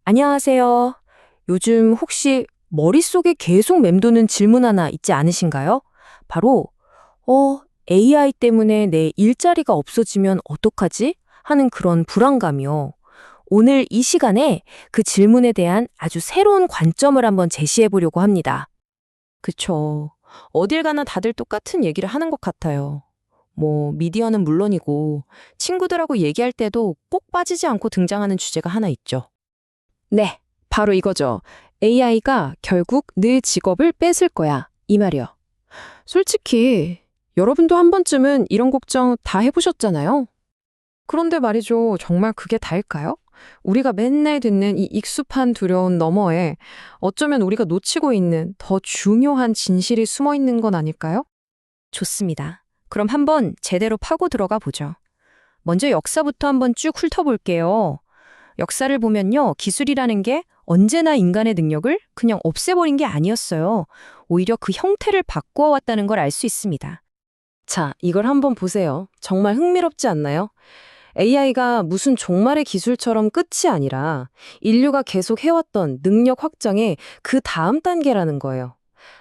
안녕하세요. 요즘 혹시 머릿속에 계속 맴도는 질문 하나 있지 않으신가요? 바로, AI 때문에 내 일자리가 없어지면 어떡하지? 하는 그런 불안감이요. 오늘 이 시간에 그 질문에 대한 아주 새로운 관점을 한번 제시해 보려고 합니다. 그쵸. 어딜 가나 다들 똑같은 얘기를 하는 것 같아요. 미디어는 물론이고, 친구들하고 얘기할 때도 꼭 빠지지 않고 등장하는 주제가 하나 있죠. 네, 바로 이거죠. AI가 결국 내 직업을 뺏을 거야. 이 말이요. 솔직히, 여러분도 한 번쯤은 이런 걱정 다 해보셨잖아요? 그런데 말이죠. 정말 그게 다일까요? 우리가 맨날 듣는 이 익숙한 두려움 너머에 어쩌면 우리가 놓치고 있는 더 중요한 진실이 숨어 있는 건 아닐까요? 좋습니다. 그럼 한번 제대로 파고 들어가 보죠. 먼저 역사부터 한번 쭉 훑어볼게요. 역사를 보면요, 기술이라는 게 언제나 인간의 능력을 그냥 없애버린 게 아니었어요. 오히려 그 형태를 바꾸어 왔다는 걸 알 수 있습니다. 자, 이걸 한번 보세요. 정말 흥미롭지 않나요? AI가 무슨 종말의 기술처럼 끝이 아니라 인류가 계속 해왔던 능력 확장의 그 다음 단계라는 거예요.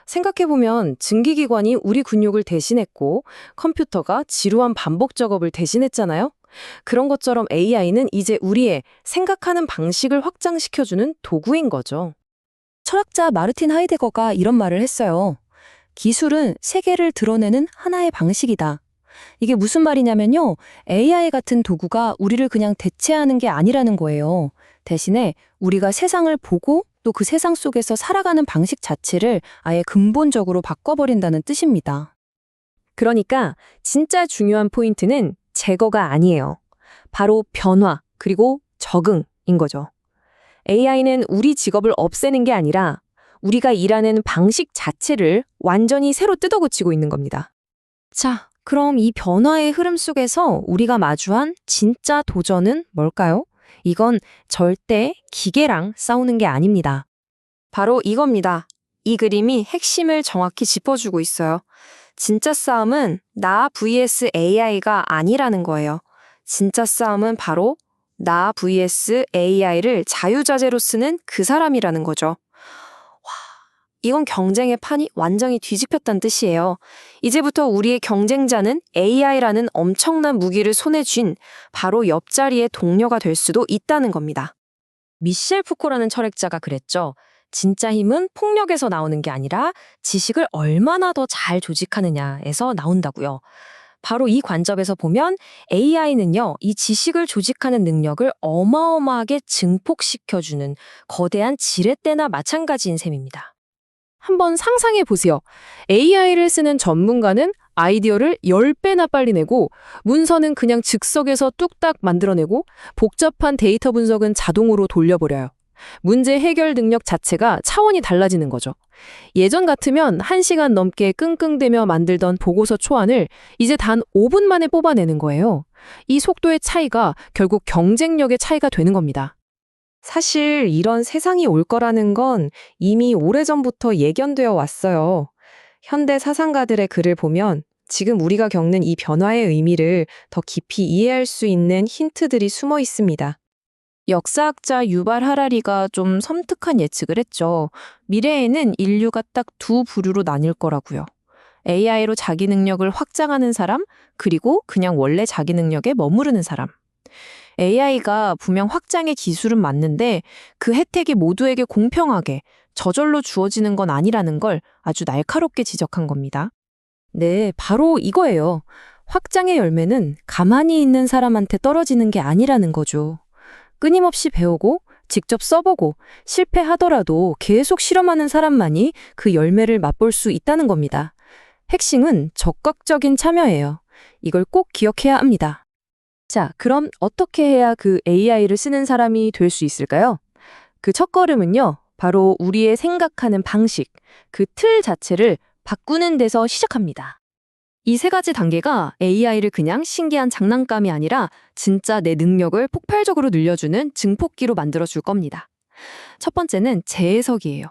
생각해보면 증기기관이 우리 근육을 대신했고 컴퓨터가 지루한 반복 작업을 대신했잖아요. 그런 것처럼 AI는 이제 우리의 생각하는 방식을 확장시켜주는 도구인 거죠. 철학자 마르틴 하이데거가 이런 말을 했어요. 기술은 세계를 드러내는 하나의 방식이다. 이게 무슨 말이냐면요. AI 같은 도구가 우리를 그냥 대체하는 게 아니라는 거예요. 대신에 우리가 세상을 보고 또 그 세상 속에서 살아가는 방식 자체를 아예 근본적으로 바꿔버린다는 뜻입니다. 그러니까 진짜 중요한 포인트는 제거가 아니에요. 바로 변화, 그리고 적응인 거죠. AI는 우리 직업을 없애는 게 아니라 우리가 일하는 방식 자체를 완전히 새로 뜯어고치고 있는 겁니다. 자, 그럼 이 변화의 흐름 속에서 우리가 마주한 진짜 도전은 뭘까요? 이건 절대 기계랑 싸우는 게 아닙니다. 바로 이겁니다. 이 그림이 핵심을 정확히 짚어주고 있어요. 진짜 싸움은 나 vs AI가 아니라는 거예요. 진짜 싸움은 바로 나 vs AI를 자유자재로 쓰는 그 사람이라는 거죠. 이건 경쟁의 판이 완전히 뒤집혔다는 뜻이에요. 이제부터 우리의 경쟁자는 AI라는 엄청난 무기를 손에 쥔 바로 옆자리의 동료가 될 수도 있다는 겁니다. 미셸 푸코라는 철학자가 그랬죠. 진짜 힘은 폭력에서 나오는 게 아니라 지식을 얼마나 더 잘 조직하느냐에서 나온다고요. 바로 이 관점에서 보면 AI는요, 이 지식을 조직하는 능력을 어마어마하게 증폭시켜주는 거대한 지렛대나 마찬가지인 셈입니다. 한번 상상해 보세요. AI를 쓰는 전문가는 아이디어를 10배나 빨리 내고 문서는 그냥 즉석에서 뚝딱 만들어내고 복잡한 데이터 분석은 자동으로 돌려버려요. 문제 해결 능력 자체가 차원이 달라지는 거죠. 예전 같으면 1시간 넘게 끙끙대며 만들던 보고서 초안을 이제 단 5분 만에 뽑아내는 거예요. 이 속도의 차이가 결국 경쟁력의 차이가 되는 겁니다. 사실 이런 세상이 올 거라는 건 이미 오래전부터 예견되어 왔어요. 현대 사상가들의 글을 보면 지금 우리가 겪는 이 변화의 의미를 더 깊이 이해할 수 있는 힌트들이 숨어 있습니다. 역사학자 유발 하라리가 좀 섬뜩한 예측을 했죠. 미래에는 인류가 딱 두 부류로 나뉠 거라고요. AI로 자기 능력을 확장하는 사람, 그리고 그냥 원래 자기 능력에 머무르는 사람. AI가 분명 확장의 기술은 맞는데 그 혜택이 모두에게 공평하게 저절로 주어지는 건 아니라는 걸 아주 날카롭게 지적한 겁니다. 네, 바로 이거예요. 확장의 열매는 가만히 있는 사람한테 떨어지는 게 아니라는 거죠. 끊임없이 배우고 직접 써보고 실패하더라도 계속 실험하는 사람만이 그 열매를 맛볼 수 있다는 겁니다. 핵심은 적극적인 참여예요. 이걸 꼭 기억해야 합니다. 자, 그럼 어떻게 해야 그 AI를 쓰는 사람이 될 수 있을까요? 그 첫걸음은요, 바로 우리의 생각하는 방식, 그 틀 자체를 바꾸는 데서 시작합니다. 이 세 가지 단계가 AI를 그냥 신기한 장난감이 아니라 진짜 내 능력을 폭발적으로 늘려주는 증폭기로 만들어줄 겁니다. 첫 번째는 재해석이에요.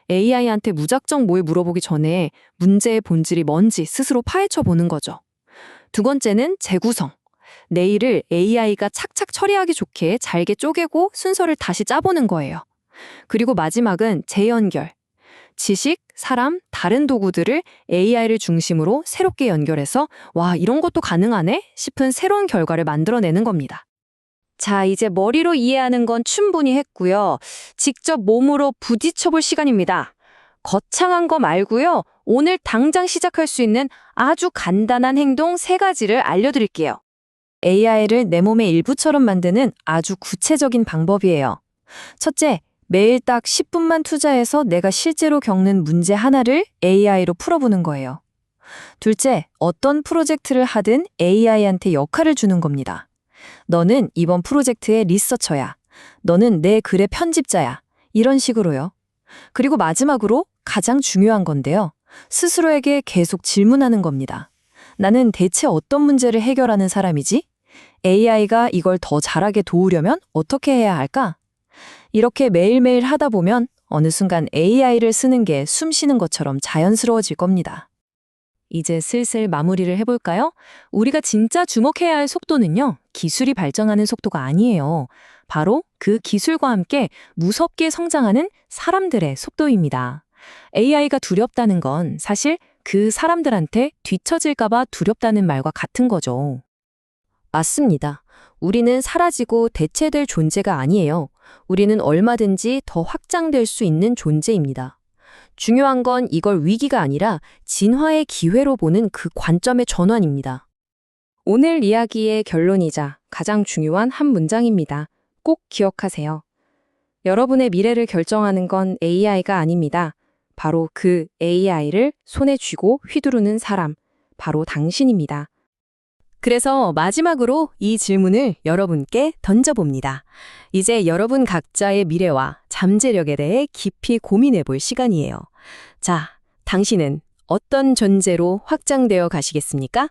AI한테 무작정 뭘 물어보기 전에 문제의 본질이 뭔지 스스로 파헤쳐 보는 거죠. 두 번째는 재구성. 내일을 AI가 착착 처리하기 좋게 잘게 쪼개고 순서를 다시 짜보는 거예요. 그리고 마지막은 재연결. 지식, 사람, 다른 도구들을 AI를 중심으로 새롭게 연결해서 와, 이런 것도 가능하네? 싶은 새로운 결과를 만들어내는 겁니다. 자, 이제 머리로 이해하는 건 충분히 했고요. 직접 몸으로 부딪혀볼 시간입니다. 거창한 거 말고요. 오늘 당장 시작할 수 있는 아주 간단한 행동 3가지를 알려드릴게요. AI를 내 몸의 일부처럼 만드는 아주 구체적인 방법이에요. 첫째, 매일 딱 10분만 투자해서 내가 실제로 겪는 문제 하나를 AI로 풀어보는 거예요. 둘째, 어떤 프로젝트를 하든 AI한테 역할을 주는 겁니다. 너는 이번 프로젝트의 리서처야. 너는 내 글의 편집자야. 이런 식으로요. 그리고 마지막으로 가장 중요한 건데요. 스스로에게 계속 질문하는 겁니다. 나는 대체 어떤 문제를 해결하는 사람이지? AI가 이걸 더 잘하게 도우려면 어떻게 해야 할까? 이렇게 매일매일 하다 보면 어느 순간 AI를 쓰는 게 숨 쉬는 것처럼 자연스러워질 겁니다. 이제 슬슬 마무리를 해볼까요? 우리가 진짜 주목해야 할 속도는요, 기술이 발전하는 속도가 아니에요. 바로 그 기술과 함께 무섭게 성장하는 사람들의 속도입니다. AI가 두렵다는 건 사실 그 사람들한테 뒤처질까봐 두렵다는 말과 같은 거죠. 맞습니다. 우리는 사라지고 대체될 존재가 아니에요. 우리는 얼마든지 더 확장될 수 있는 존재입니다. 중요한 건 이걸 위기가 아니라 진화의 기회로 보는 그 관점의 전환입니다. 오늘 이야기의 결론이자 가장 중요한 한 문장입니다. 꼭 기억하세요. 여러분의 미래를 결정하는 건 AI가 아닙니다. 바로 그 AI를 손에 쥐고 휘두르는 사람, 바로 당신입니다. 그래서 마지막으로 이 질문을 여러분께 던져봅니다. 이제 여러분 각자의 미래와 잠재력에 대해 깊이 고민해 볼 시간이에요. 자, 당신은 어떤 존재로 확장되어 가시겠습니까?